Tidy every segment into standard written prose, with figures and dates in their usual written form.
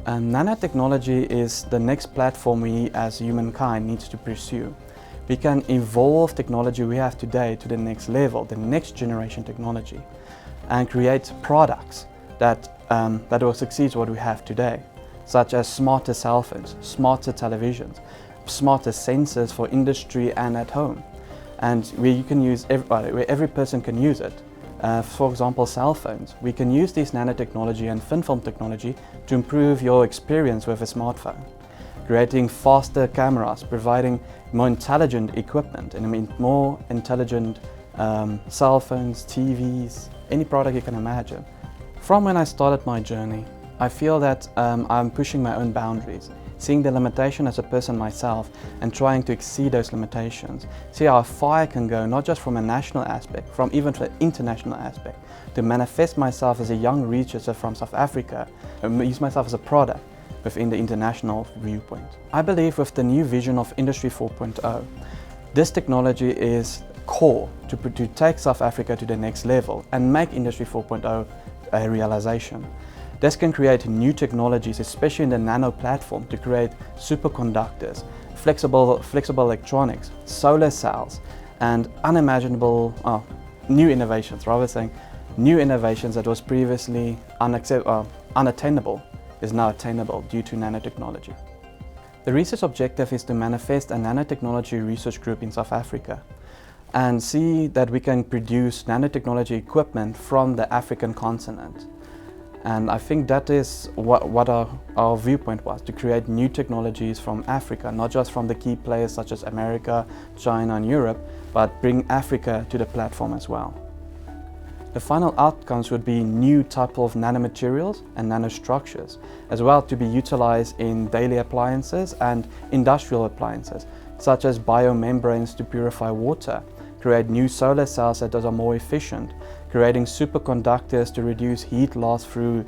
Nanotechnology is the next platform we as humankind needs to pursue. We can evolve technology we have today to the next level, the next generation technology, and create products that will succeed what we have today, such as smarter cell phones, smarter televisions, smarter sensors for industry and at home, and where you can use where every person can use it. For example, cell phones. We can use this nanotechnology and thin film technology to improve your experience with a smartphone, creating faster cameras, providing more intelligent equipment, and more intelligent cell phones, TVs, any product you can imagine. From when I started my journey, I feel that I'm pushing my own boundaries, seeing the limitation as a person myself and trying to exceed those limitations. See how far I can go, not just from a national aspect, from even an international aspect, to manifest myself as a young researcher from South Africa and use myself as a product within the international viewpoint. I believe with the new vision of Industry 4.0, this technology is core to take South Africa to the next level and make Industry 4.0 a realization. This can create new technologies, especially in the nano platform, to create superconductors, flexible electronics, solar cells, and unimaginable new innovations. Rather saying new innovations that was previously unattainable is now attainable due to nanotechnology. The research objective is to manifest a nanotechnology research group in South Africa and see that we can produce nanotechnology equipment from the African continent. And I think that is what our viewpoint was, to create new technologies from Africa, not just from the key players such as America, China and Europe, but bring Africa to the platform as well. The final outcomes would be new type of nanomaterials and nanostructures, as well to be utilized in daily appliances and industrial appliances, such as biomembranes to purify water, create new solar cells that are more efficient, creating superconductors to reduce heat loss through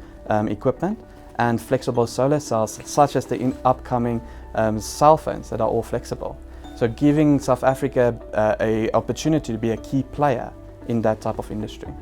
equipment, and flexible solar cells such as the upcoming cell phones that are all flexible. So giving South Africa an opportunity to be a key player in that type of industry.